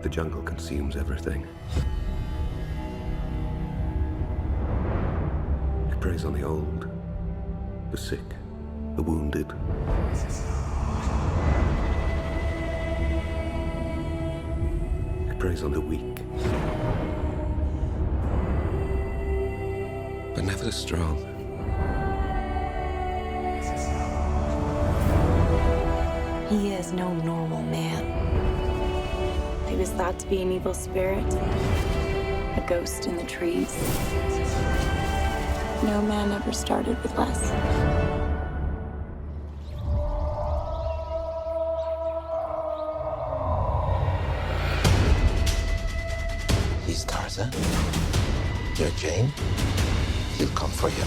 The jungle consumes everything. It preys on the old, the sick, the wounded. It preys on the weak. But never the strong. He is no normal man. He was thought to be an evil spirit, a ghost in the trees. No man ever started with less. He's Tarzan. You're Jane. He'll come for you.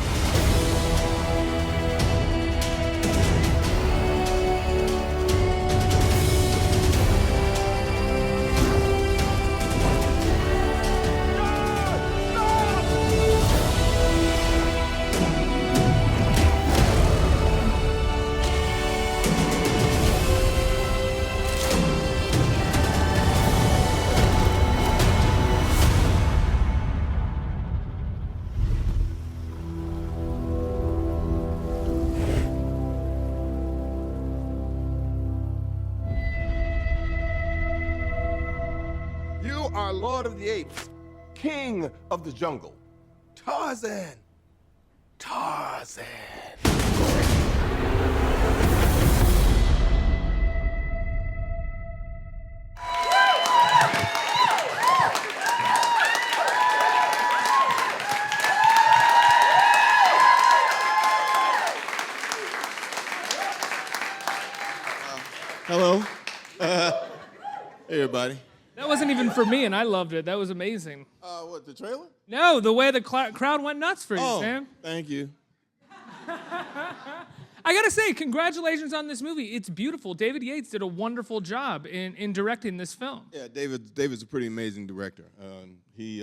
You are Lord of the Apes, King of the Jungle. Tarzan. Tarzan. Hello. Hey, everybody. That wasn't even for me, and I loved it. That was amazing. What, the trailer? No, the way the crowd went nuts for you, Oh, Sam. thank you. I gotta say, congratulations on this movie. It's beautiful. David Yates did a wonderful job in directing this film. Yeah, David's a pretty amazing director. He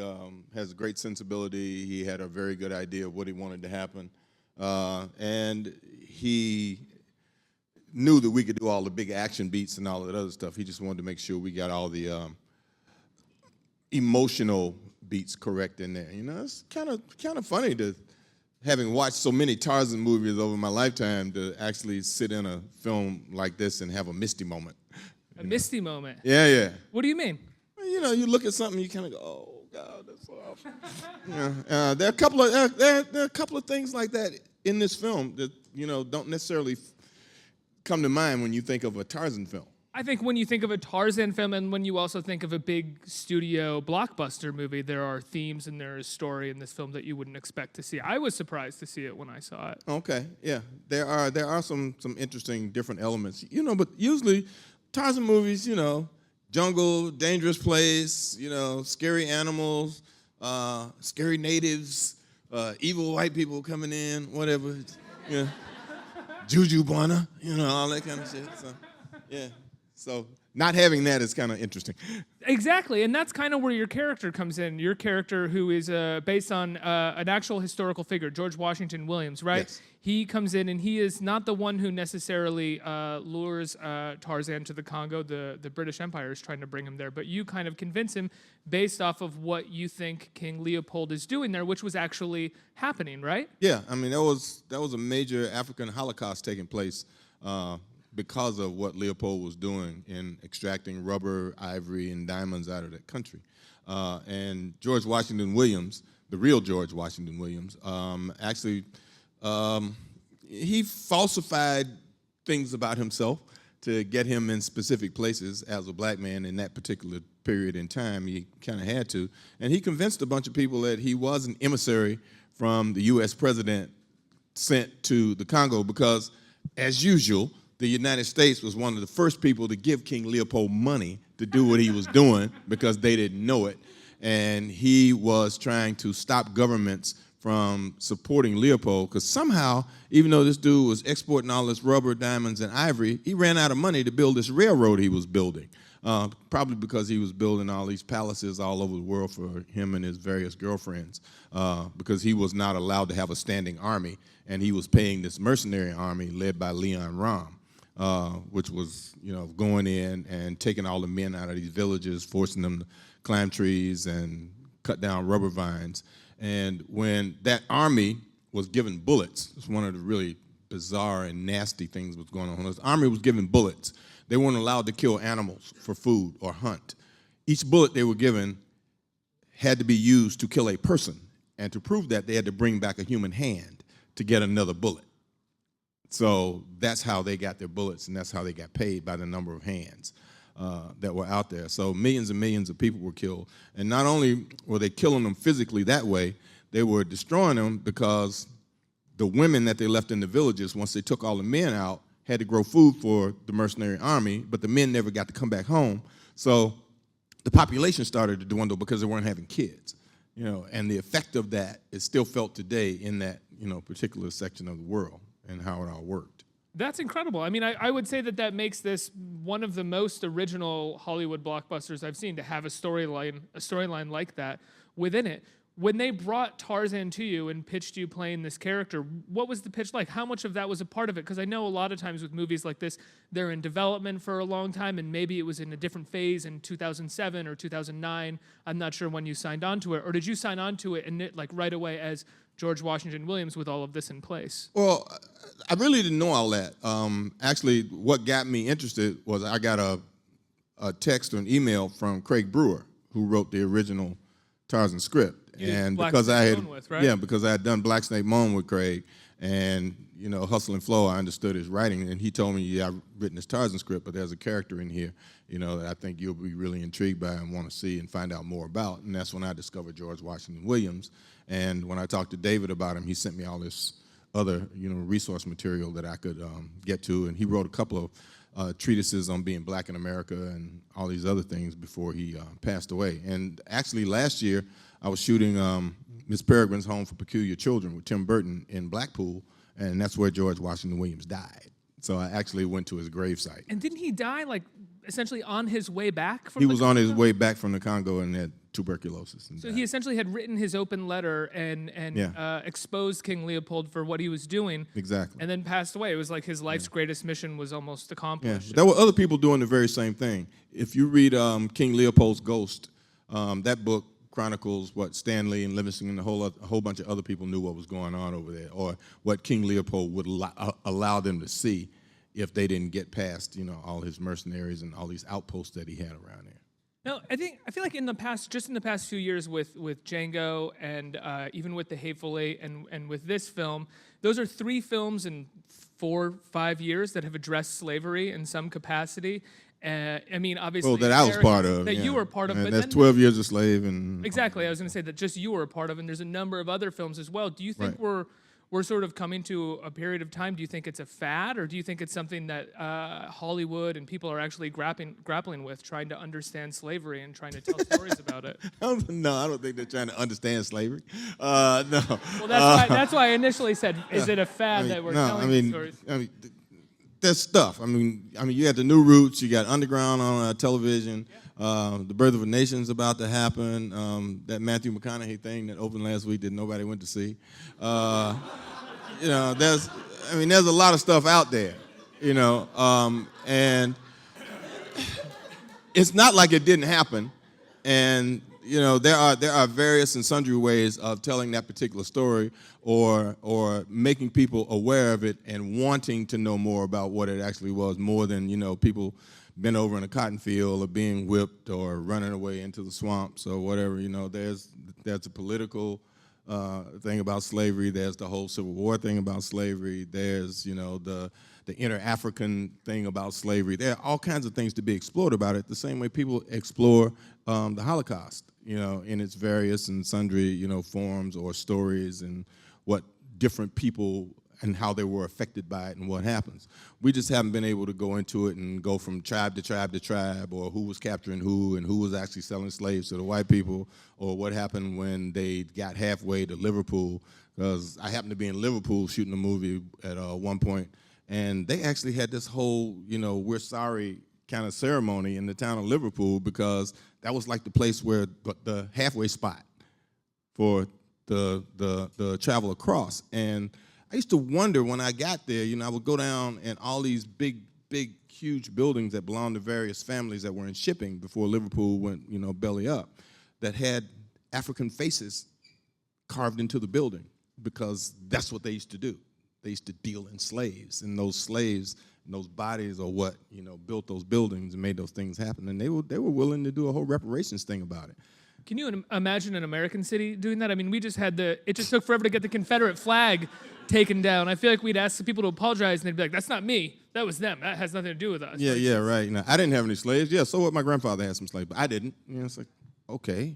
has a great sensibility. He had a very good idea of what he wanted to happen. And he knew that we could do all the big action beats and all that other stuff. He just wanted to make sure we got all the emotional beats correct in there. You know, it's kind of funny to, having watched so many Tarzan movies over my lifetime, to actually sit in a film like this and have a misty moment. A misty moment. Yeah, yeah. What do you mean? Well, you know, you look at something, you kind of go, "Oh God, that's so awful." There are a couple of things like that in this film that, you know, don't necessarily come to mind when you think of a Tarzan film. I think when you think of a Tarzan film and when you also think of a big studio blockbuster movie, there are themes and there is story in this film that you wouldn't expect to see. I was surprised to see it when I saw it. Okay, yeah, there are some interesting different elements, you know. But usually, Tarzan movies, you know, jungle, dangerous place, you know, scary animals, scary natives, evil white people coming in, whatever, yeah, Juju Bwana, you know, all that kind of shit. So, yeah. So not having that is kind of interesting. Exactly, and that's kind of where your character comes in. Your character, who is based on an actual historical figure, George Washington Williams, right? Yes. He comes in, and he is not the one who necessarily lures Tarzan to the Congo. The British Empire is trying to bring him there, but you kind of convince him based off of what you think King Leopold is doing there, which was actually happening, right? Yeah, I mean, that was a major African Holocaust taking place because of what Leopold was doing in extracting rubber, ivory, and diamonds out of that country. And George Washington Williams, the real George Washington Williams, actually, he falsified things about himself to get him in specific places as a black man in that particular period in time. He kind of had to. And he convinced a bunch of people that he was an emissary from the U.S. president sent to the Congo because, as usual, the United States was one of the first people to give King Leopold money to do what he was doing because they didn't know it. And he was trying to stop governments from supporting Leopold because somehow, even though this dude was exporting all this rubber, diamonds, and ivory, he ran out of money to build this railroad he was building. Probably because he was building all these palaces all over the world for him and his various girlfriends, because he was not allowed to have a standing army, and he was paying this mercenary army led by Leon Rom. which was, going in and taking all the men out of these villages, forcing them to climb trees and cut down rubber vines. And when that army was given bullets, it's one of the really bizarre and nasty things that was going on. When this army was given bullets, they weren't allowed to kill animals for food or hunt. Each bullet they were given had to be used to kill a person. And to prove that, they had to bring back a human hand to get another bullet. So that's how they got their bullets, and that's how they got paid, by the number of hands that were out there. So millions and millions of people were killed. And not only were they killing them physically that way, they were destroying them because the women that they left in the villages, once they took all the men out, had to grow food for the mercenary army, but the men never got to come back home. So the population started to dwindle because they weren't having kids. And the effect of that is still felt today in that, particular section of the world and how it all worked. That's incredible. I mean, I would say that makes this one of the most original Hollywood blockbusters I've seen, to have a storyline like that within it. When they brought Tarzan to you and pitched you playing this character, what was the pitch like? How much of that was a part of it? Because I know a lot of times with movies like this, they're in development for a long time, and maybe it was in a different phase in 2007 or 2009. I'm not sure when you signed on to it. Or did you sign on to it and right away as George Washington Williams with all of this in place? Well, I really didn't know all that. Actually, what got me interested was I got a text or an email from Craig Brewer, who wrote the original Tarzan script. And because I had done Black Snake Moan with Craig, and Hustle and Flow, I understood his writing, and he told me, yeah, I've written this Tarzan script, but there's a character in here, that I think you'll be really intrigued by and want to see and find out more about. And that's when I discovered George Washington Williams. And when I talked to David about him, he sent me all this other, resource material that I could get to, and he wrote a couple of treatises on being black in America and all these other things before he passed away. And actually last year, I was shooting Miss Peregrine's Home for Peculiar Children with Tim Burton in Blackpool, and that's where George Washington Williams died. So I actually went to his gravesite. And didn't he die, essentially on his way back from He was on his way back from the Congo and had tuberculosis. And so died. he essentially had written his open letter and exposed King Leopold for what he was doing. Exactly. And then passed away. It was like his life's greatest mission was almost accomplished. Yeah. There were other people doing the very same thing. If you read King Leopold's Ghost, that book chronicles what Stanley and Livingston and a whole bunch of other people knew what was going on over there, or what King Leopold would allow them to see if they didn't get past, all his mercenaries and all these outposts that he had around there. No, I feel like in the past few years with Django and even with The Hateful Eight and with this film, those are 3 films in 4-5 years that have addressed slavery in some capacity. I mean, obviously, well, that I was part of, that you were part of, and but that's then 12 Years a Slave, and exactly. I was going to say that just you were a part of, and there's a number of other films as well. Do you think we're sort of coming to a period of time? Do you think it's a fad, or do you think it's something that Hollywood and people are actually grappling with, trying to understand slavery and trying to tell stories about it? No, I don't think they're trying to understand slavery. No. Well, that's why I initially said, is it a fad that we're telling these stories? There's stuff. I mean, you had the New Roots, you got Underground on television. The Birth of a Nation's about to happen. That Matthew McConaughey thing that opened last week that nobody went to see. There's a lot of stuff out there, and it's not like it didn't happen. And there are various and sundry ways of telling that particular story, or making people aware of it and wanting to know more about what it actually was, more than people bent over in a cotton field or being whipped or running away into the swamps or whatever. There's a political thing about slavery. There's the whole Civil War thing about slavery. There's the inter-African thing about slavery. There are all kinds of things to be explored about it, the same way people explore the Holocaust, in its various and sundry, forms or stories, and what different people and how they were affected by it and what happens. We just haven't been able to go into it and go from tribe to tribe to tribe, or who was capturing who and who was actually selling slaves to the white people, or what happened when they got halfway to Liverpool, because I happened to be in Liverpool shooting a movie at one point, and they actually had this whole, we're sorry kind of ceremony in the town of Liverpool, because that was like the place where the halfway spot for the travel across. And I used to wonder when I got there, I would go down and all these big big, huge buildings that belonged to various families that were in shipping before Liverpool went, belly up, that had African faces carved into the building because that's what they used to do. They used to deal in slaves, and those slaves and those bodies are what, built those buildings and made those things happen. And they were willing to do a whole reparations thing about it. Can you imagine an American city doing that? I mean, we just had it just took forever to get the Confederate flag taken down. I feel like we'd ask the people to apologize, and they'd be like, that's not me. That was them. That has nothing to do with us. Yeah, right. Now, I didn't have any slaves. Yeah, so what? My grandfather had some slaves, but I didn't. It's like, okay.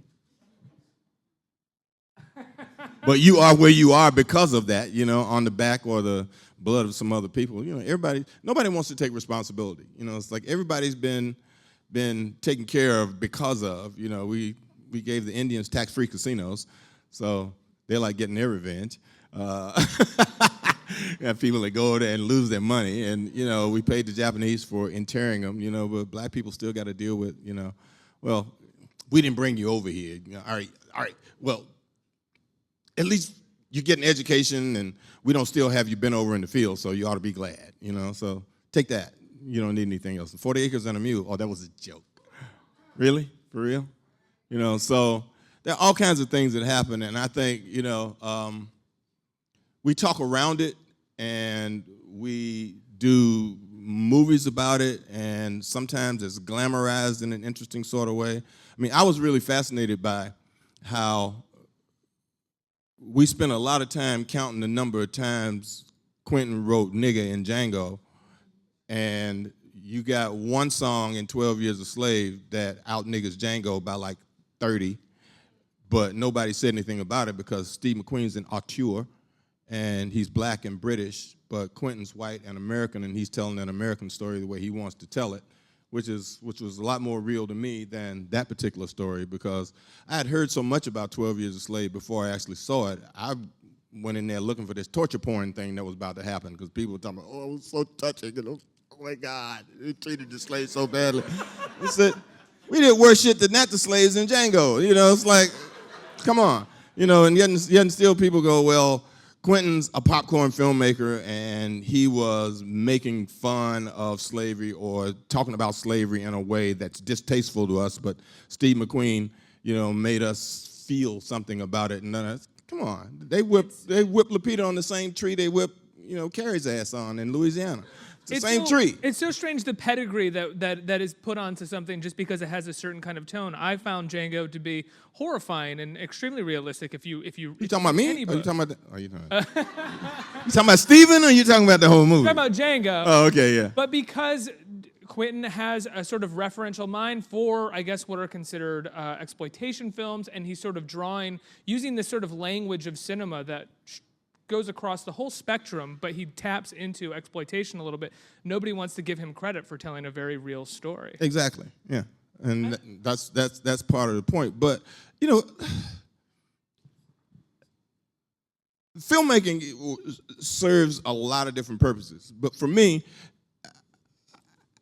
But you are where you are because of that, on the back or the blood of some other people. Nobody wants to take responsibility. It's like everybody's been taken care of because of, we gave the Indians tax-free casinos, so they're like getting their revenge. Got people that go there and lose their money, and we paid the Japanese for interring them, but black people still got to deal with, well, we didn't bring you over here. All right, well, at least you get an education, and we don't still have you been over in the field, so you ought to be glad, so take that. You don't need anything else. 40 acres and a mule, oh, that was a joke. Really? For real? So there are all kinds of things that happen, and I think, we talk around it, and we do movies about it, and sometimes it's glamorized in an interesting sort of way. I mean, I was really fascinated by how we spent a lot of time counting the number of times Quentin wrote nigga in Django, and you got one song in 12 Years a Slave that out niggas Django by like 30, but nobody said anything about it because Steve McQueen's an auteur, and he's black and British, but Quentin's white and American, and he's telling an American story the way he wants to tell it, which was a lot more real to me than that particular story, because I had heard so much about 12 Years a Slave before I actually saw it. I went in there looking for this torture porn thing that was about to happen, because people were talking about, oh, it was so touching, oh my God, they treated the slaves so badly. I said, we did worse shit than that to slaves in Django. It's like, come on. And yet still people go, well, Quentin's a popcorn filmmaker, and he was making fun of slavery or talking about slavery in a way that's distasteful to us, but Steve McQueen, made us feel something about it. And come on, they whip Lupita on the same tree they whip, Carrie's ass on in Louisiana. It's the same tree. It's so strange the pedigree that is put onto something just because it has a certain kind of tone. I found Django to be horrifying and extremely realistic. If you talking about me? Or you talking about? You talking about Steven, or you talking about the whole movie? I'm talking about Django. Oh, okay, yeah. But because Quentin has a sort of referential mind for, I guess, what are considered exploitation films, and he's sort of using this sort of language of cinema that goes across the whole spectrum, but he taps into exploitation a little bit. Nobody wants to give him credit for telling a very real story. Exactly. Yeah, and that's part of the point. But filmmaking serves a lot of different purposes. But for me,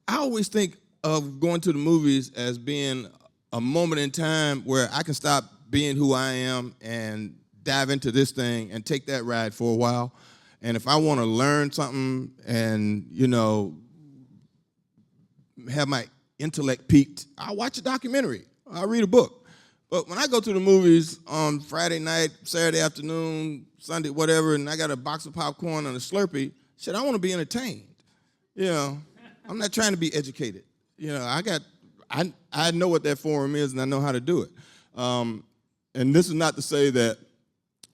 I always think of going to the movies as being a moment in time where I can stop being who I am and dive into this thing and take that ride for a while. And if I want to learn something and, have my intellect piqued, I'll watch a documentary. I'll read a book. But when I go to the movies on Friday night, Saturday afternoon, Sunday, whatever, and I got a box of popcorn and a Slurpee, shit, I want to be entertained. I'm not trying to be educated. I know what that forum is, and I know how to do it. And this is not to say that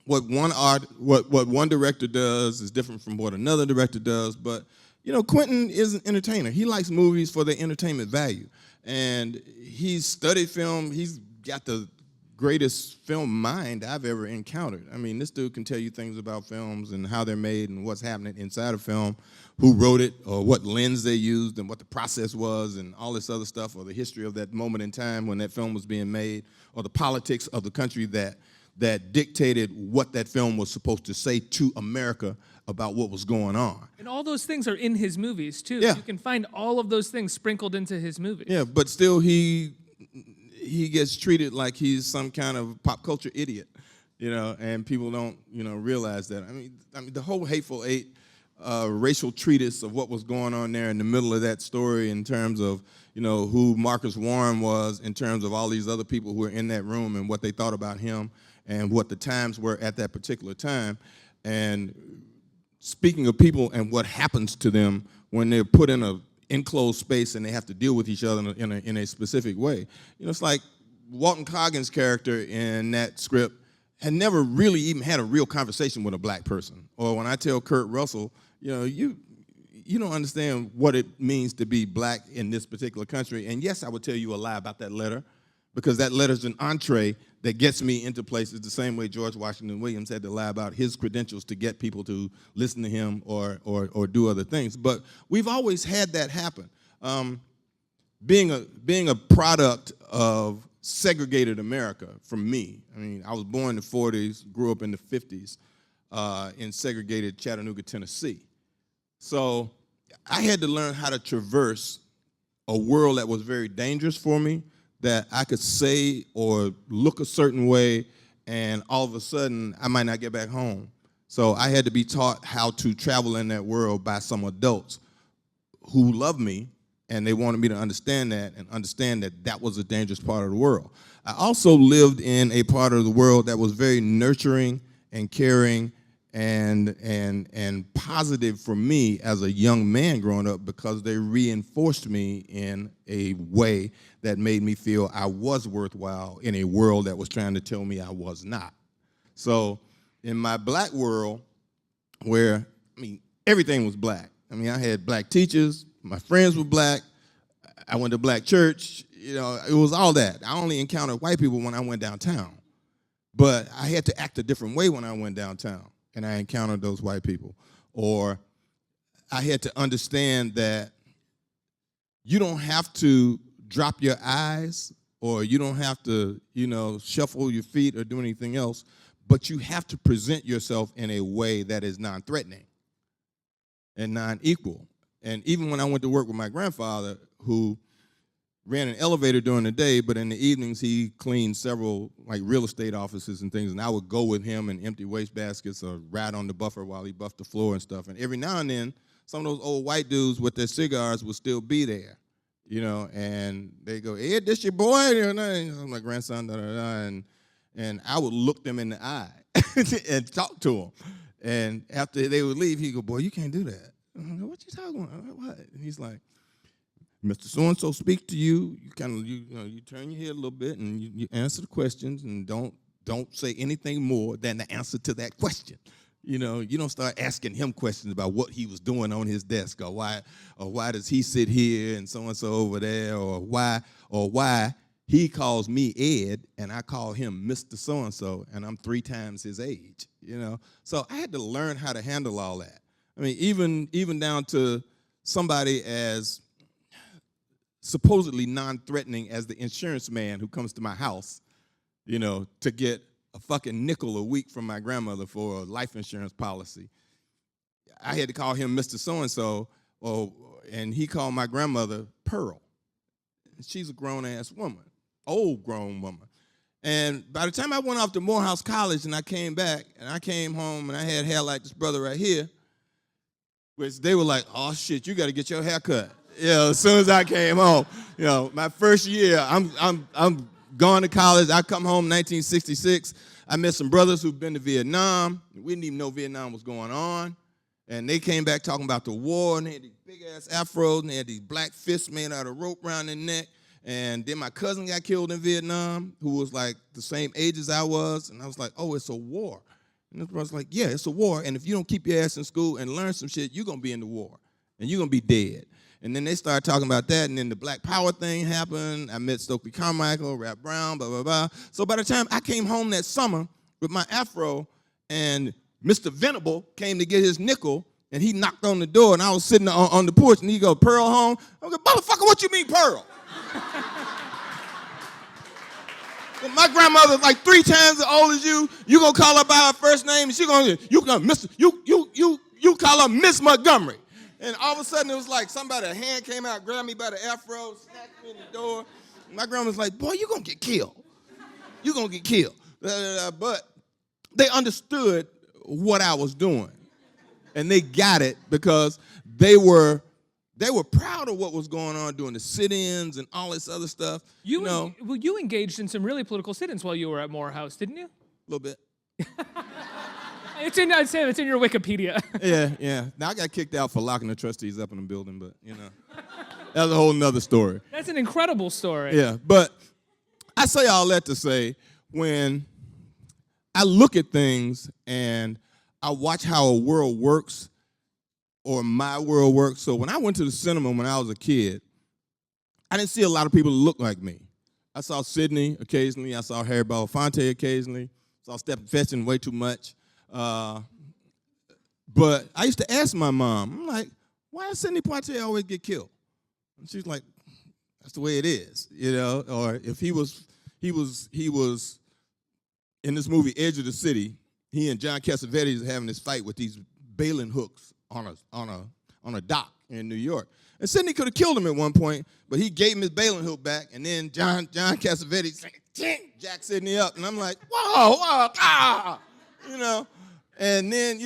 what one director does is different from what another director does, but Quentin is an entertainer. He likes movies for their entertainment value, and he's studied film. He's got the greatest film mind I've ever encountered. I mean, this dude can tell you things about films and how they're made and what's happening inside of film, who wrote it, or what lens they used and what the process was and all this other stuff, or the history of that moment in time when that film was being made, or the politics of the country that dictated what that film was supposed to say to America about what was going on. And all those things are in his movies, too. Yeah. You can find all of those things sprinkled into his movies. Yeah, but still he gets treated like he's some kind of pop culture idiot, and people don't, realize that. I mean, the whole Hateful Eight racial treatise of what was going on there in the middle of that story in terms of, who Marcus Warren was, in terms of all these other people who were in that room and what they thought about him and what the times were at that particular time. And speaking of people and what happens to them when they're put in an enclosed space and they have to deal with each other in a specific way. It's like Walton Goggins' character in that script had never really even had a real conversation with a black person. Or when I tell Kurt Russell, you don't understand what it means to be black in this particular country. And yes, I would tell you a lie about that letter, because that letter's an entree that gets me into places the same way George Washington Williams had to lie about his credentials to get people to listen to him or do other things. But we've always had that happen. Being a product of segregated America, from me. I mean, I was born in the 40s, grew up in the 50s in segregated Chattanooga, Tennessee. So I had to learn how to traverse a world that was very dangerous for me, that I could say or look a certain way, and all of a sudden, I might not get back home. So I had to be taught how to travel in that world by some adults who loved me, and they wanted me to understand that and understand that that was a dangerous part of the world. I also lived in a part of the world that was very nurturing and caring and positive for me as a young man growing up, because they reinforced me in a way that made me feel I was worthwhile in a world that was trying to tell me I was not. So in my black world, where, everything was black. I had black teachers, my friends were black, I went to black church, it was all that. I only encountered white people when I went downtown. But I had to act a different way when I went downtown and I encountered those white people. Or I had to understand that you don't have to drop your eyes, or you don't have to, shuffle your feet or do anything else, but you have to present yourself in a way that is non-threatening and non-equal. And even when I went to work with my grandfather, who ran an elevator during the day, but in the evenings he cleaned several real estate offices and things, and I would go with him and empty waste baskets or ride on the buffer while he buffed the floor and stuff. And every now and then, some of those old white dudes with their cigars would still be there, and they go, "Ed, this your boy?" I'm my grandson, and I would look them in the eye and talk to them. And after they would leave, he'd go, "Boy, you can't do that." I'm like, "What you talking about? What?" And he's like, "Mr. So-and-so speak to you. You kind of, you turn your head a little bit and you answer the questions, and don't say anything more than the answer to that question. You don't start asking him questions about what he was doing on his desk, or why does he sit here and so-and-so over there, or why he calls me Ed and I call him Mr. So-and-so and I'm 3 times his age, So I had to learn how to handle all that. Even down to somebody as supposedly non-threatening as the insurance man who comes to my house, to get a fucking nickel a week from my grandmother for a life insurance policy. I had to call him Mr. So-and-so, and he called my grandmother Pearl. She's a grown-ass woman, old grown woman. And by the time I went off to Morehouse College and I came back, and I came home and I had hair like this brother right here, which they were like, "Oh shit, you got to get your hair cut." As soon as I came home, my first year, I'm going to college. I come home in 1966. I met some brothers who've been to Vietnam. We didn't even know Vietnam was going on. And they came back talking about the war, and they had these big-ass afros, and they had these black fists made out of rope around their neck. And then my cousin got killed in Vietnam, who was like the same age as I was. And I was like, "Oh, it's a war." And this brother's like, "Yeah, it's a war. And if you don't keep your ass in school and learn some shit, you're going to be in the war. And you're going to be dead." And then they started talking about that, and then the Black Power thing happened. I met Stokely Carmichael, Rap Brown, blah, blah, blah. So by the time I came home that summer with my afro, and Mr. Venable came to get his nickel, and he knocked on the door, and I was sitting on the porch, and he go, "Pearl home?" I go, "Motherfucker, what you mean Pearl?" Well, my grandmother's like 3 times as old as you. You gonna call her by her first name, and you call her Miss Montgomery. And all of a sudden, it was like a hand came out, grabbed me by the afro, smacked me in the door. My grandma's like, "Boy, you're going to get killed. You're going to get killed." But they understood what I was doing. And they got it because they were proud of what was going on doing the sit-ins and all this other stuff. You engaged in some really political sit-ins while you were at Morehouse, didn't you? A little bit. It's in your Wikipedia. Yeah. Now I got kicked out for locking the trustees up in the building, but that's a whole nother story. That's an incredible story. Yeah, but I say all that to say when I look at things and I watch how a world works or my world works. So when I went to the cinema when I was a kid, I didn't see a lot of people that looked like me. I saw Sidney occasionally. I saw Harry Belafonte occasionally. Saw Stephen Fetching way too much. But I used to ask my mom, I'm like, why does Sidney Poitier always get killed? And she's like, that's the way it is, Or if he was in this movie Edge of the City, he and John Cassavetes having this fight with these bailing hooks on a dock in New York. And Sidney could have killed him at one point, but he gave him his bailing hook back, and then John Cassavetes jacked Sidney up, and I'm like, whoa, And then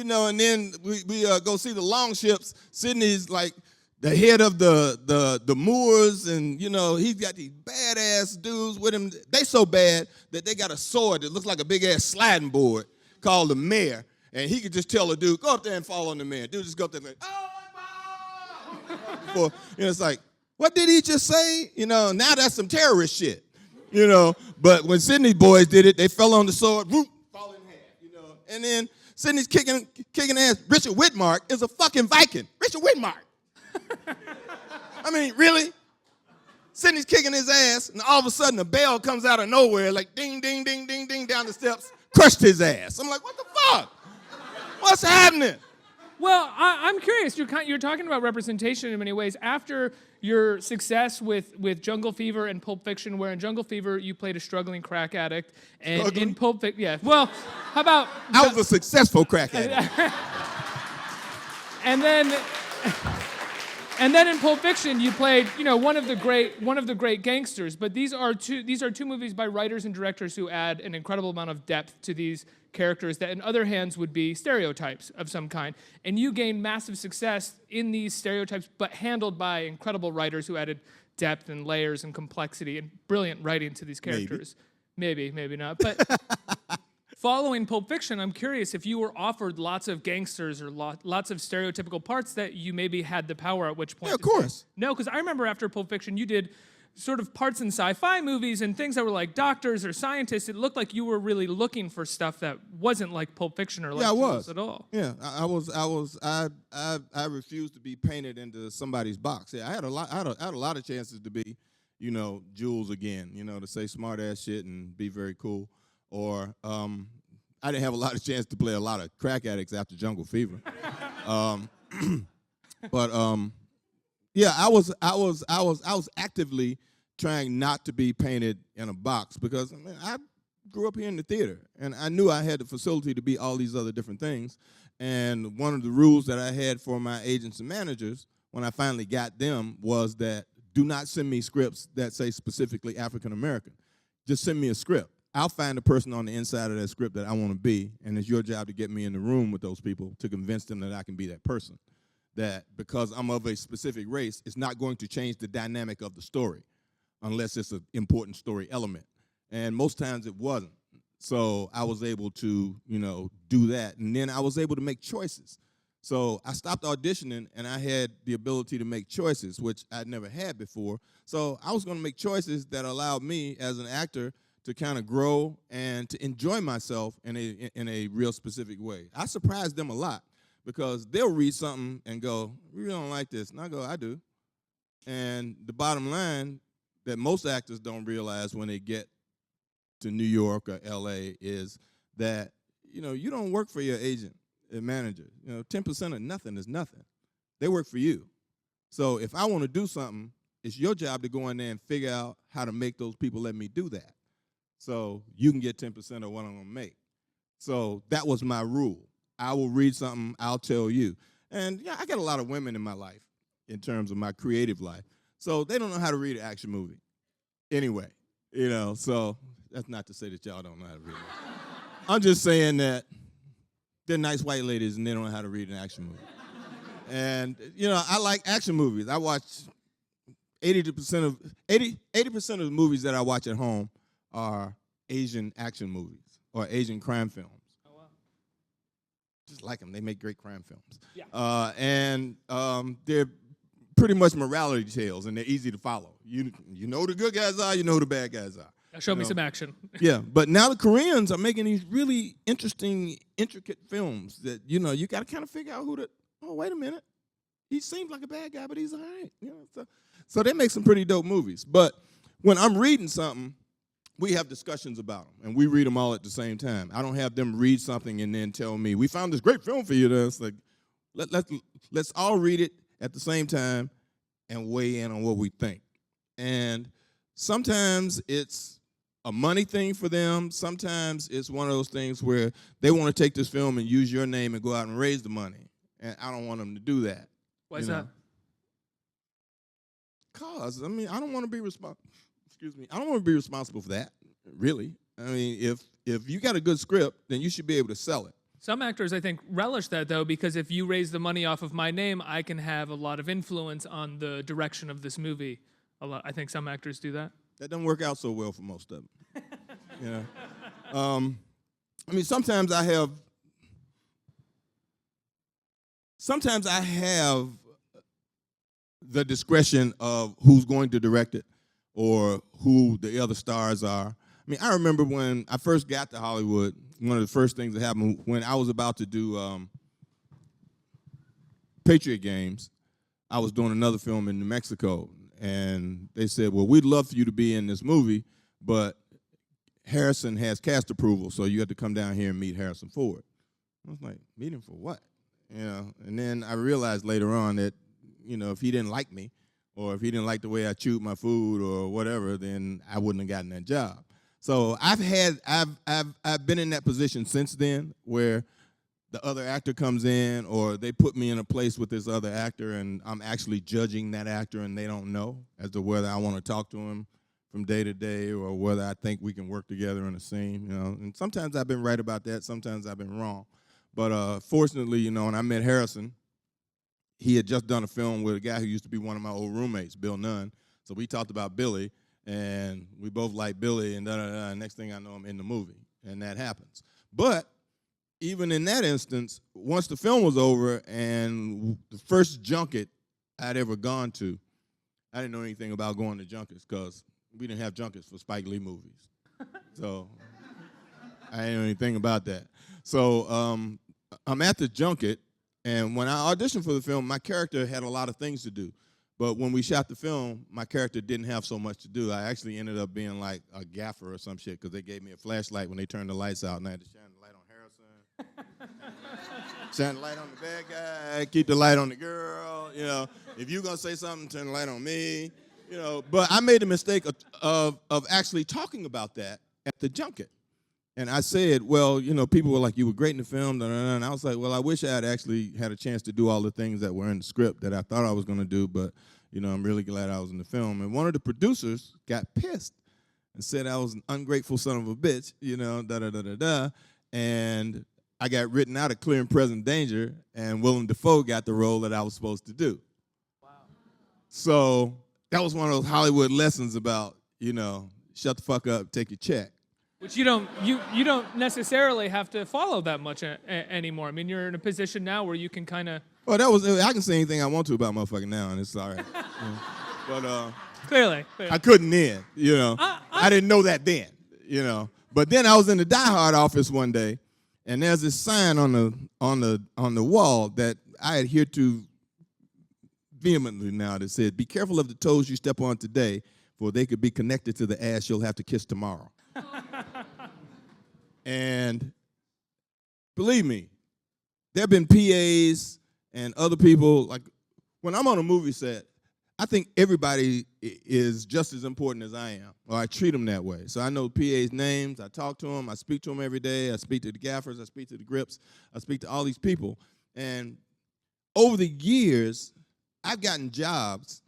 we go see the Longships. Sidney's like the head of the Moors, and he's got these badass dudes with him. They so bad that they got a sword that looks like a big ass sliding board called the Mayor, and he could just tell a dude, go up there and fall on the Mayor. Dude just go up there and like, oh my God! It's like, what did he just say? Now that's some terrorist shit. But when Sidney boys did it, they fell on the sword, whoop, fall in half. And then Sidney's kicking ass. Richard Whitmark is a fucking Viking. Richard Whitmark. I mean, really? Sidney's kicking his ass, and all of a sudden a bell comes out of nowhere, like ding, ding, ding, ding, ding, down the steps, crushed his ass. I'm like, what the fuck? What's happening? Well, I'm curious. You're talking about representation in many ways. After your success with Jungle Fever and Pulp Fiction, where in Jungle Fever you played a struggling crack addict, and in Pulp Fiction, yeah. Well, how about I was a successful crack addict. And then in Pulp Fiction, you played, one of the great gangsters. But these are two movies by writers and directors who add an incredible amount of depth to these characters that in other hands would be stereotypes of some kind. And you gained massive success in these stereotypes, but handled by incredible writers who added depth and layers and complexity and brilliant writing to these characters. Maybe not. But following Pulp Fiction, I'm curious if you were offered lots of gangsters or lots of stereotypical parts that you maybe had the power at which point. Yeah, of course. No, because I remember after Pulp Fiction, you did sort of parts in sci-fi movies and things that were like doctors or scientists. It looked like you were really looking for stuff that wasn't like Pulp Fiction or like Jules at all. Yeah, I refused to be painted into somebody's box. Yeah, I had a lot of chances to be, Jules again, to say smart ass shit and be very cool. Or I didn't have a lot of chance to play a lot of crack addicts after Jungle Fever. Yeah, I was actively trying not to be painted in a box because I grew up here in the theater and I knew I had the facility to be all these other different things. And one of the rules that I had for my agents and managers when I finally got them was that do not send me scripts that say specifically African American. Just send me a script. I'll find the person on the inside of that script that I want to be, and it's your job to get me in the room with those people to convince them that I can be that person. That because I'm of a specific race, it's not going to change the dynamic of the story unless it's an important story element. And most times it wasn't. So I was able to, do that. And then I was able to make choices. So I stopped auditioning, and I had the ability to make choices, which I'd never had before. So I was going to make choices that allowed me as an actor to kind of grow and to enjoy myself in a real specific way. I surprised them a lot because they'll read something and go, we really don't like this. And I go, I do. And the bottom line that most actors don't realize when they get to New York or LA is that, you don't work for your agent and manager. 10% of nothing is nothing. They work for you. So if I want to do something, it's your job to go in there and figure out how to make those people let me do that. So you can get 10% of what I'm going to make. So that was my rule. I will read something, I'll tell you. And yeah, I got a lot of women in my life in terms of my creative life. So they don't know how to read an action movie. Anyway, so that's not to say that y'all don't know how to read it. I'm just saying that they're nice white ladies and they don't know how to read an action movie. And, you know, I like action movies. I watch 80% of the movies that I watch at home are Asian action movies or Asian crime films. Oh, wow. Just like them. They make great crime films. Yeah. And they're pretty much morality tales, and they're easy to follow. You know who the good guys are, you know who the bad guys are. Now show me some action. Yeah, but now the Koreans are making these really interesting, intricate films that, you know, you got to kind of figure out oh, wait a minute. He seems like a bad guy, but he's all right. You know, so they make some pretty dope movies. But when I'm reading something, we have discussions about them, and we read them all at the same time. I don't have them read something and then tell me, we found this great film for you. It's like, let's all read it at the same time and weigh in on what we think. And sometimes it's a money thing for them. Sometimes it's one of those things where they want to take this film and use your name and go out and raise the money. And I don't want them to do that. Why is that? Cause I mean, I don't want to be responsible. Excuse me. I don't want to be responsible for that. Really. I mean, if you got a good script, then you should be able to sell it. Some actors, I think, relish that, though, because if you raise the money off of my name, I can have a lot of influence on the direction of this movie. I think some actors do that. That doesn't work out so well for most of them. You know? I mean, sometimes I have the discretion of who's going to direct it or who the other stars are. I mean, I remember when I first got to Hollywood, one of the first things that happened when I was about to do Patriot Games, I was doing another film in New Mexico, and they said, well, we'd love for you to be in this movie, but Harrison has cast approval, so you have to come down here and meet Harrison Ford. I was like, meet him for what? You know, and then I realized later on that, you know, if he didn't like me or if he didn't like the way I chewed my food or whatever, then I wouldn't have gotten that job. So I've been in that position since then where the other actor comes in or they put me in a place with this other actor and I'm actually judging that actor and they don't know as to whether I want to talk to him from day to day or whether I think we can work together in a scene, you know. And sometimes I've been right about that, sometimes I've been wrong. But fortunately, you know, when I met Harrison, he had just done a film with a guy who used to be one of my old roommates, Bill Nunn. So we talked about Billy, and we both like Billy, and da-da-da, and next thing I know, I'm in the movie, and that happens. But even in that instance, once the film was over and the first junket I'd ever gone to, I didn't know anything about going to junkets because we didn't have junkets for Spike Lee movies. So I didn't know anything about that. So I'm at the junket, and when I auditioned for the film, my character had a lot of things to do. But when we shot the film, my character didn't have so much to do. I actually ended up being like a gaffer or some shit because they gave me a flashlight when they turned the lights out, and I had to shine the light on Harrison, shine the light on the bad guy, keep the light on the girl. You know, if you're gonna say something, turn the light on me. You know, but I made the mistake of actually talking about that at the junket. And I said, well, you know, people were like, you were great in the film, and I was like, well, I wish I had actually had a chance to do all the things that were in the script that I thought I was going to do, but, you know, I'm really glad I was in the film. And one of the producers got pissed and said I was an ungrateful son of a bitch, you know, da-da-da-da-da. And I got written out of Clear and Present Danger, and Willem Dafoe got the role that I was supposed to do. Wow. So that was one of those Hollywood lessons about, you know, shut the fuck up, take your check. Which you don't necessarily have to follow that much anymore. I mean, you're in a position now where you can kind of. Well, I can say anything I want to about motherfucking now, and it's all right. But clearly, I couldn't then. You know, I didn't know that then. You know, but then I was in the Die Hard office one day, and there's this sign on the wall that I adhere to vehemently now that said, "Be careful of the toes you step on today, for they could be connected to the ass you'll have to kiss tomorrow." And believe me, there have been PAs and other people, like when I'm on a movie set, I think everybody is just as important as I am, or I treat them that way. So I know PA's names, I talk to them, I speak to them every day, I speak to the gaffers, I speak to the grips, I speak to all these people. And over the years, I've gotten jobs,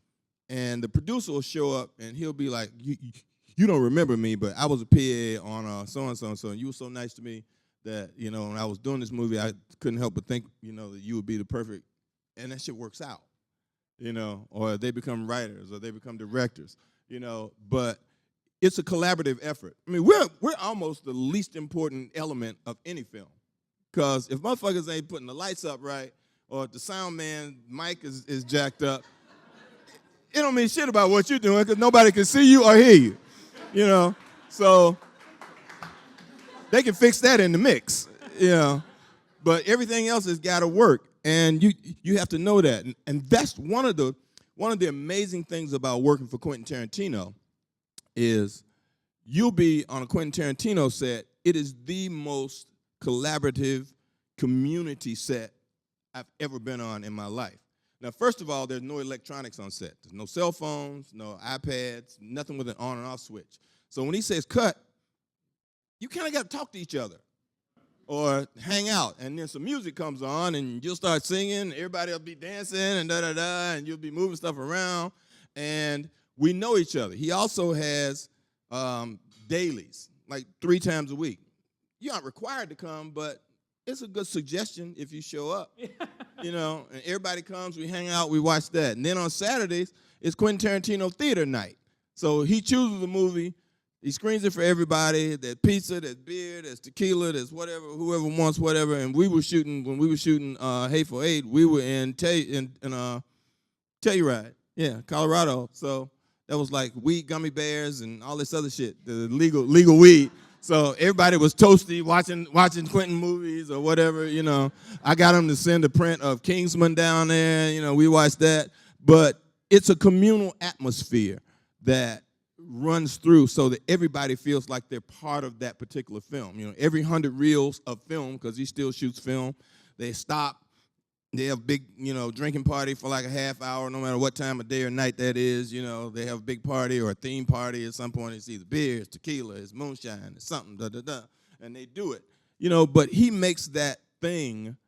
and the producer will show up, and he'll be like, you don't remember me, but I was a PA on so-and-so, and you were so nice to me that, you know, when I was doing this movie, I couldn't help but think, you know, that you would be the perfect, and that shit works out, you know, or they become writers or they become directors, you know, but it's a collaborative effort. I mean, we're almost the least important element of any film, because if motherfuckers ain't putting the lights up right, or if the sound man mic is jacked up, it don't mean shit about what you're doing, because nobody can see you or hear you, you know, so they can fix that in the mix, you know, but everything else has got to work, and you have to know that, and that's one of the amazing things about working for Quentin Tarantino is you'll be on a Quentin Tarantino set. It is the most collaborative community set I've ever been on in my life. Now, first of all, there's no electronics on set. There's no cell phones, no iPads, nothing with an on and off switch. So when he says cut, you kind of got to talk to each other or hang out. And then some music comes on, and you'll start singing. Everybody will be dancing and da-da-da, and you'll be moving stuff around. And we know each other. He also has dailies, like 3 times a week. You aren't required to come, but it's a good suggestion if you show up. You know, and everybody comes, we hang out, we watch that. And then on Saturdays, it's Quentin Tarantino theater night. So he chooses a movie, he screens it for everybody. There's pizza, there's beer, there's tequila, there's whatever, whoever wants whatever. And when we were shooting Hateful Eight, we were in Telluride, Colorado. So that was like weed, gummy bears, and all this other shit, the legal weed. So everybody was toasty watching Quentin movies or whatever, you know. I got them to send a print of Kingsman down there, you know, we watched that. But it's a communal atmosphere that runs through so that everybody feels like they're part of that particular film. You know, every 100 reels of film, because he still shoots film, they stop. They have a big, you know, drinking party for like a half hour, no matter what time of day or night that is. You know, they have a big party or a theme party at some point. It's either beer, it's tequila, it's moonshine, it's something, da-da-da, and they do it. You know, but he makes that thing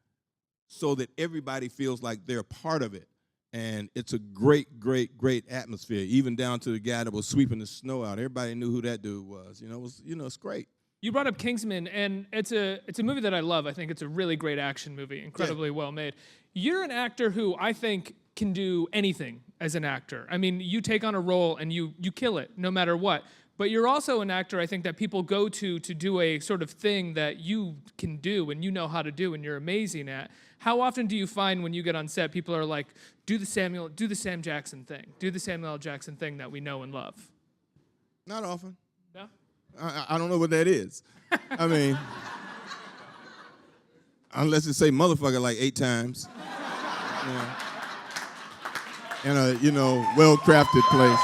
so that everybody feels like they're part of it. And it's a great, great, great atmosphere, even down to the guy that was sweeping the snow out. Everybody knew who that dude was. You know, it's great. You brought up Kingsman, and it's a movie that I love. I think it's a really great action movie, incredibly well made. You're an actor who I think can do anything as an actor. I mean, you take on a role and you kill it no matter what. But you're also an actor, I think, that people go to do a sort of thing that you can do and you know how to do and you're amazing at. How often do you find when you get on set, people are like, do the Sam Jackson thing, do the Samuel L. Jackson thing that we know and love? Not often. No? I don't know what that is. I mean, unless it say motherfucker like 8 times. You know, in a, you know, well-crafted place.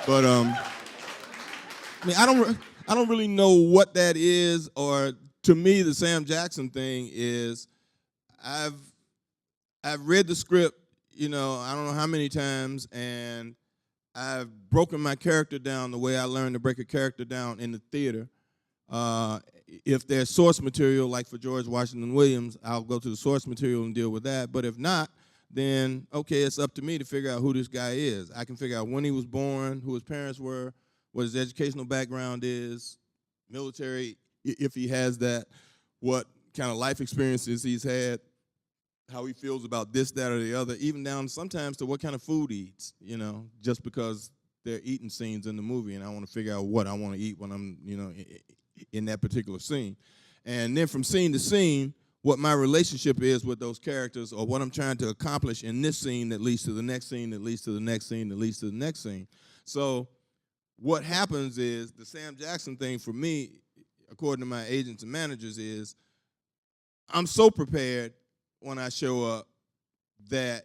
But I mean, I don't really know what that is, or to me, the Sam Jackson thing is, I've read the script, you know, I don't know how many times, and I've broken my character down the way I learned to break a character down in the theater. If there's source material, like for George Washington Williams, I'll go to the source material and deal with that. But if not, then, okay, it's up to me to figure out who this guy is. I can figure out when he was born, who his parents were, what his educational background is, military, if he has that, what kind of life experiences he's had, how he feels about this, that, or the other, even down sometimes to what kind of food he eats, you know, just because they're eating scenes in the movie, and I want to figure out what I want to eat when I'm, you know, in that particular scene. And then from scene to scene, what my relationship is with those characters, or what I'm trying to accomplish in this scene that leads to the next scene, that leads to the next scene, that leads to the next scene. So what happens is, the Sam Jackson thing for me, according to my agents and managers, is I'm so prepared when I show up that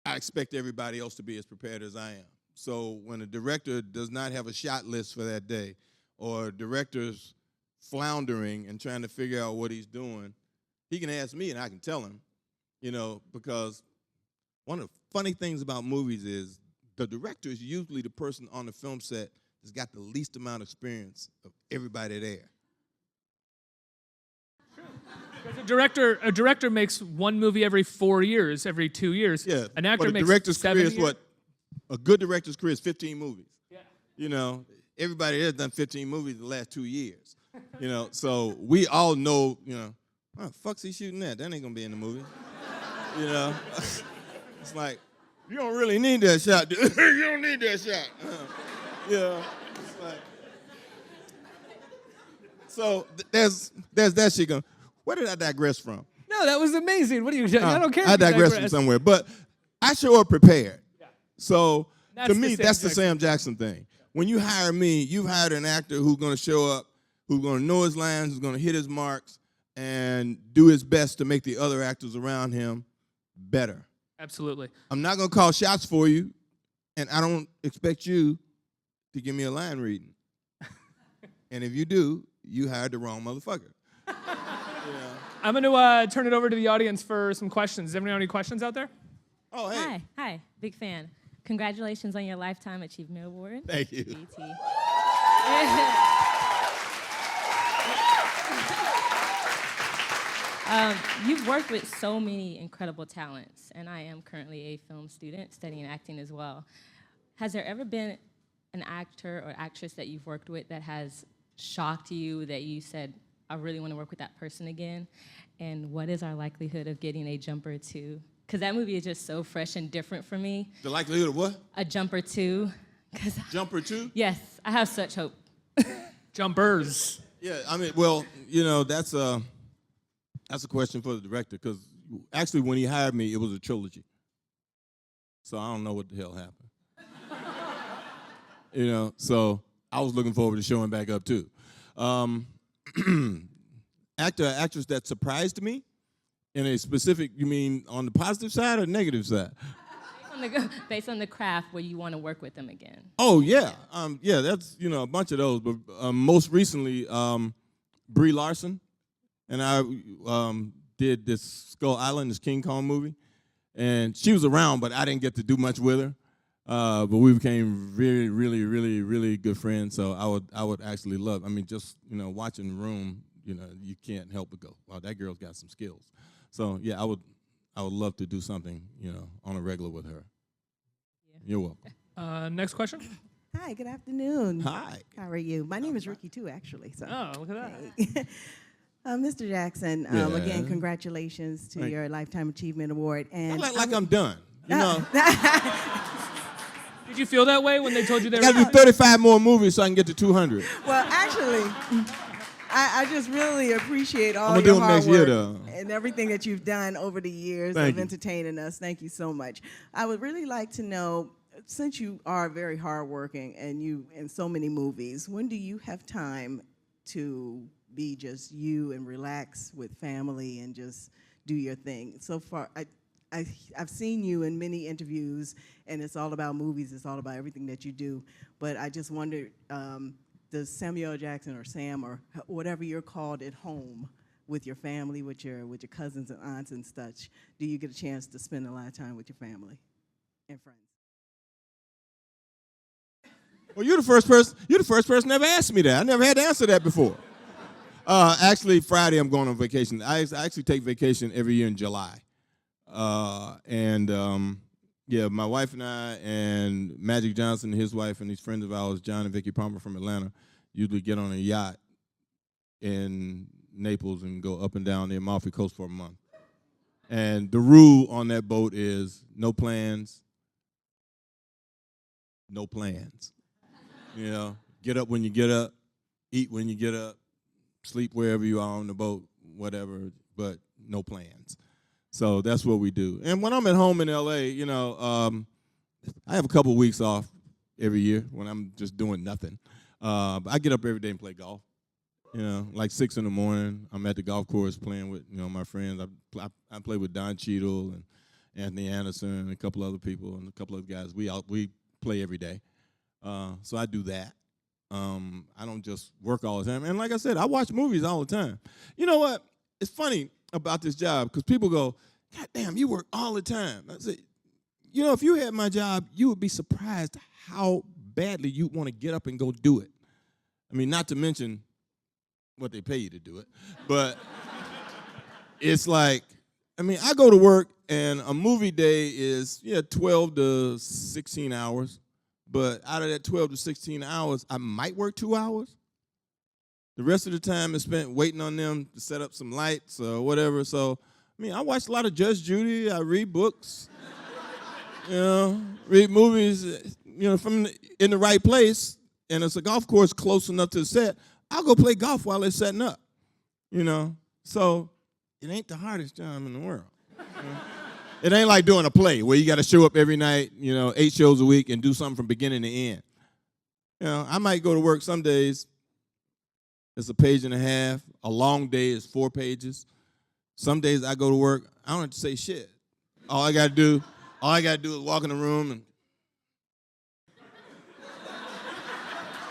I expect everybody else to be as prepared as I am. So when a director does not have a shot list for that day, or a director's floundering and trying to figure out what he's doing, he can ask me and I can tell him, you know, because one of the funny things about movies is the director is usually the person on the film set that's got the least amount of experience of everybody there. A director makes one movie every 4 years, every 2 years. Yeah, An actor but a makes director's 7 career is years. what? A good director's career is 15 movies. Yeah. You know, everybody has done 15 movies in the last 2 years. You know, so we all know, you know, what the fuck's he shooting at? That ain't gonna be in the movie. You know? It's like, you don't really need that shot, dude. You don't need that shot. Yeah. It's like, so there's that shit going. Where did I digress from? No, that was amazing. What are you? I don't care. If I you digress from somewhere, but I show up prepared. Yeah. So That's to the me, Sam that's the Jackson. Sam Jackson thing. When you hire me, you've hired an actor who's going to show up, who's going to know his lines, who's going to hit his marks, and do his best to make the other actors around him better. Absolutely. I'm not going to call shots for you, and I don't expect you to give me a line reading. And if you do, you hired the wrong motherfucker. I'm going to turn it over to the audience for some questions. Does anyone have any questions out there? Oh, hey. Hi, big fan. Congratulations on your Lifetime Achievement Award. Thank you. BT. You've worked with so many incredible talents, and I am currently a film student studying acting as well. Has there ever been an actor or actress that you've worked with that has shocked you, that you said, I really want to work with that person again? And what is our likelihood of getting a Jumper 2? Because that movie is just so fresh and different for me. The likelihood of what? A Jumper 2. Jumper 2? Yes, I have such hope. Jumpers. Yeah, I mean, well, you know, that's a question for the director, because actually when he hired me, it was a trilogy. So I don't know what the hell happened. You know, so I was looking forward to showing back up too. Actor or actress that surprised me in a specific, you mean on the positive side or negative side? Based on the craft where you want to work with them again. Oh, yeah. Yeah, that's, you know, a bunch of those. But most recently, Brie Larson and I did this Skull Island, this King Kong movie. And she was around, but I didn't get to do much with her. But we became really, really, really, really good friends. So I would actually love, I mean, just, you know, watching the room, you know, you can't help but go, wow, that girl's got some skills. So, yeah, I would love to do something, you know, on a regular with her. Yeah. You're welcome. Next question. Hi, good afternoon. Hi. How are you? My name is Ricky, too, actually. So. Oh, look at that. Mr. Jackson, Yeah. Again, congratulations to your Lifetime Achievement Award. And Like I'm done, you know. Did you feel that way when they told you they I were? got to do 35 more movies so I can get to 200. Well, actually, I just really appreciate all I'm gonna your do them hard next year, work though. and everything that you've done over the years Thank of you. entertaining us. Thank you so much. I would really like to know, since you are very hardworking and you in so many movies, when do you have time to be just you and relax with family and just do your thing? So far, I've seen you in many interviews, and it's all about movies. It's all about everything that you do. But I just wondered, does Samuel L. Jackson or Sam or whatever you're called at home with your family, with your cousins and aunts and such, do you get a chance to spend a lot of time with your family and friends? Well, you're the first person that ever asked me that. I never had to answer that before. Actually, Friday I'm going on vacation. I actually take vacation every year in July. Yeah, my wife and I and Magic Johnson, his wife, and these friends of ours, John and Vicky Palmer from Atlanta, usually get on a yacht in Naples and go up and down the Amalfi Coast for a month. And the rule on that boat is no plans, no plans. You know, get up when you get up, eat when you get up, sleep wherever you are on the boat, whatever, but no plans. So that's what we do. And when I'm at home in L.A., you know, I have a couple of weeks off every year when I'm just doing nothing. But I get up every day and play golf. You know, like 6 in the morning, I'm at the golf course playing with, you know, my friends. I play with Don Cheadle and Anthony Anderson and a couple other people and a couple other guys. We play every day. So I do that. I don't just work all the time. And like I said, I watch movies all the time. You know what? It's funny about this job because people go, God damn, you work all the time. I say, you know, if you had my job, you would be surprised how badly you want to get up and go do it. I mean, not to mention what they pay you to do it, but it's like, I mean, I go to work and a movie day is 12 to 16 hours. But out of that 12 to 16 hours, I might work 2 hours. The rest of the time is spent waiting on them to set up some lights or whatever. So, I mean, I watch a lot of Judge Judy. I read books, read movies, from in the right place. And it's a golf course close enough to the set. I'll go play golf while they're setting up, So it ain't the hardest job in the world. It ain't like doing a play where you got to show up every night, 8 shows a week and do something from beginning to end. I might go to work some days. It's a page and a half. A long day is 4 pages. Some days I go to work, I don't have to say shit. All I gotta do is walk in the room and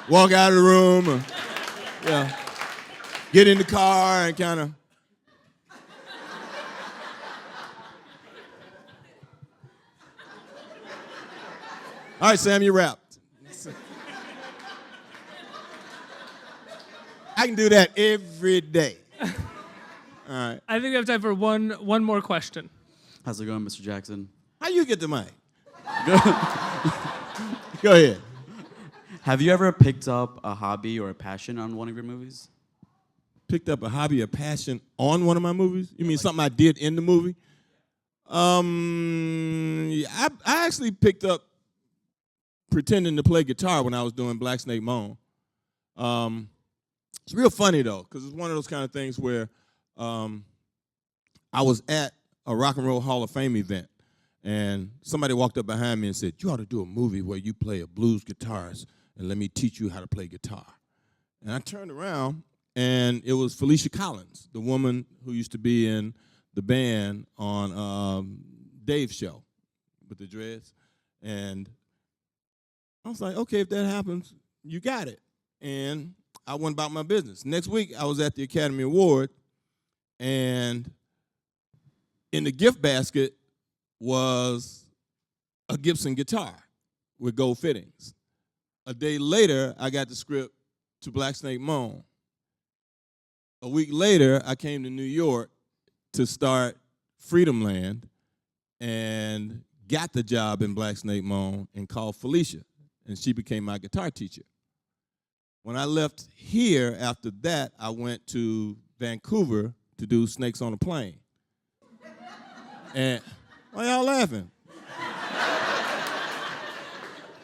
walk out of the room and get in the car and kind of all right, Sam, you're wrapped. I can do that every day. All right. I think we have time for one more question. How's it going, Mr. Jackson? How you get the mic? Go ahead. Have you ever picked up a hobby or a passion on one of your movies? Picked up a hobby or passion on one of my movies? You mean something I did in the movie? I actually picked up pretending to play guitar when I was doing Black Snake Moan. It's real funny, though, because it's one of those kind of things where I was at a Rock and Roll Hall of Fame event, and somebody walked up behind me and said, you ought to do a movie where you play a blues guitarist and let me teach you how to play guitar. And I turned around, and it was Felicia Collins, the woman who used to be in the band on Dave's show with the dreads. And I was like, okay, if that happens, you got it. And I went about my business. Next week, I was at the Academy Award, and in the gift basket was a Gibson guitar with gold fittings. A day later, I got the script to Black Snake Moan. A week later, I came to New York to start Freedom Land and got the job in Black Snake Moan and called Felicia, and she became my guitar teacher. When I left here after that, I went to Vancouver to do Snakes on a Plane. And why y'all laughing?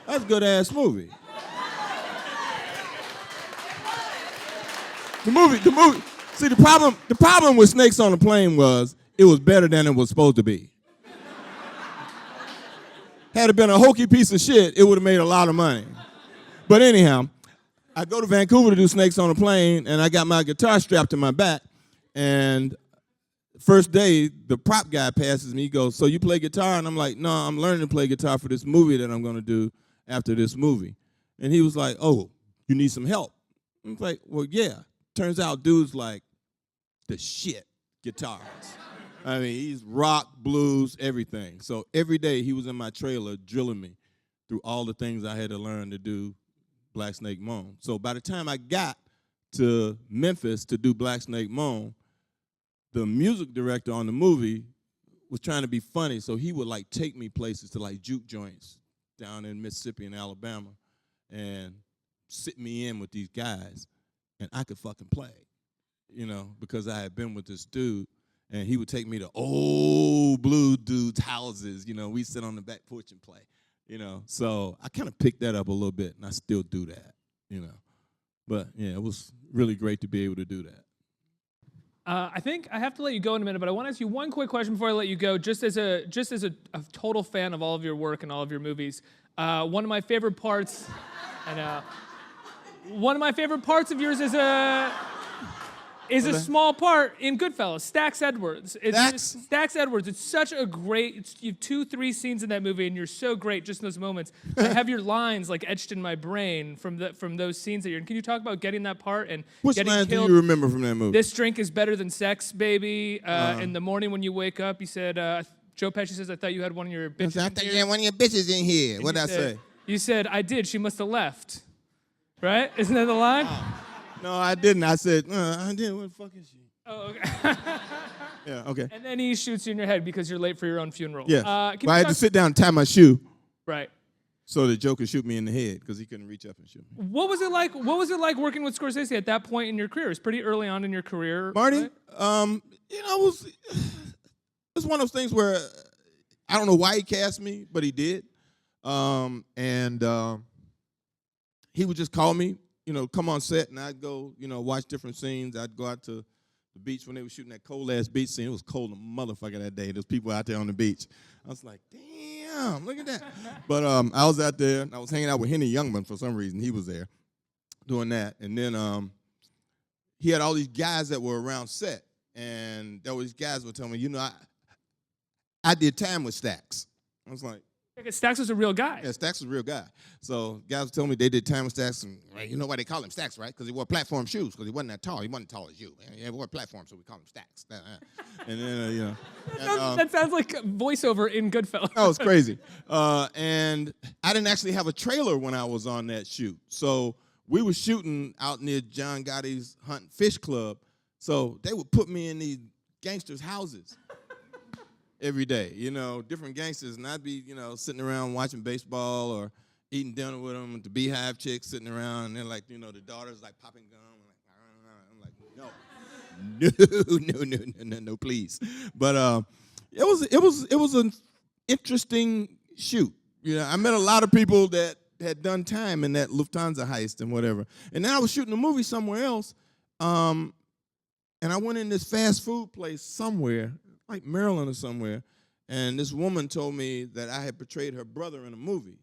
That's a good-ass movie. The movie. See, the problem with Snakes on a Plane was it was better than it was supposed to be. Had it been a hokey piece of shit, it would have made a lot of money. But anyhow, I go to Vancouver to do Snakes on a Plane, and I got my guitar strapped to my back. And first day, the prop guy passes me. He goes, so you play guitar? And I'm like, no, I'm learning to play guitar for this movie that I'm going to do after this movie. And he was like, oh, you need some help? I'm like, well, yeah. Turns out dude's like the shit guitarist. I mean, he's rock, blues, everything. So every day he was in my trailer drilling me through all the things I had to learn to do Black Snake Moan. So by the time I got to Memphis to do Black Snake Moan, the music director on the movie was trying to be funny, so he would like take me places to like juke joints down in Mississippi and Alabama and sit me in with these guys, and I could fucking play, because I had been with this dude, and he would take me to old blue dudes' houses. We sit on the back porch and play. So I kind of picked that up a little bit, and I still do that, But, yeah, it was really great to be able to do that. I think I have to let you go in a minute, but I want to ask you one quick question before I let you go. Just as a total fan of all of your work and all of your movies, one of my favorite parts, one of my favorite parts of yours is a small part in Goodfellas, Stax Edwards. Stax Edwards. It's such a great. You have 2-3 scenes in that movie, and you're so great just in those moments. I have your lines like etched in my brain from those scenes that you're in. Can you talk about getting that part and which getting lines killed? do you remember from that movie? This drink is better than sex, baby. In the morning when you wake up, you said. Joe Pesci says, "I thought you had one of your bitches." I thought you had one of your bitches in here. What'd I say? You said, "I did. She must have left." Right? Isn't that the line? No, I didn't. I said, I didn't. What the fuck is she? Oh, okay. Yeah, okay. And then he shoots you in your head because you're late for your own funeral. Yeah. I had to sit down and tie my shoe. Right. so that Joe could shoot me in the head because he couldn't reach up and shoot me. What was it like? What was it like working with Scorsese at that point in your career? It was pretty early on in your career, Marty, right? it was one of those things where I don't know why he cast me, but he did. He would just call me, come on set, and I'd go, watch different scenes. I'd go out to the beach when they were shooting that cold-ass beach scene. It was cold as a motherfucker that day. There's people out there on the beach. I was like, damn, look at that. But I was out there, and I was hanging out with Henny Youngman for some reason. He was there doing that. And then he had all these guys that were around set, and there were these guys would tell me, I did time with Stax. I was like, Stax was a real guy. yeah, Stax was a real guy. So guys would tell me they did time with Stax, and you know why they call him Stax, right? Because he wore platform shoes, because he wasn't that tall. He wasn't tall as you. He wore platform, so we call him Stax. And then, That sounds like voiceover in Goodfellas. that was crazy. And I didn't actually have a trailer when I was on that shoot. So we were shooting out near John Gotti's Hunt and Fish Club. So they would put me in these gangsters' houses every day, different gangsters. And I'd be, sitting around watching baseball or eating dinner with them, with the Beehive chicks sitting around. And they're like, the daughter's like popping gum. I'm like, no, please. But it was an interesting shoot. I met a lot of people that had done time in that Lufthansa heist and whatever. And then I was shooting a movie somewhere else, and I went in this fast food place somewhere, like Maryland or somewhere, and this woman told me that I had portrayed her brother in a movie.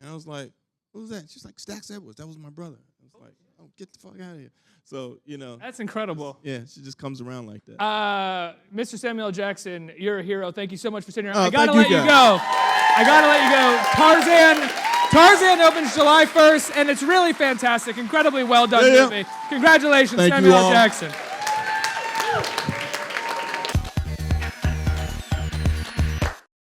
And I was like, who's that? She's like, Stax Edwards. That was my brother. I was like, oh, get the fuck out of here. So, That's incredible. Yeah, she just comes around like that. Mr. Samuel Jackson, you're a hero. Thank you so much for sitting around. Oh, I gotta thank let you you go. I gotta let you go. Tarzan opens July 1st, and it's really fantastic. Incredibly well done movie. Congratulations, Thank you Samuel all. Jackson.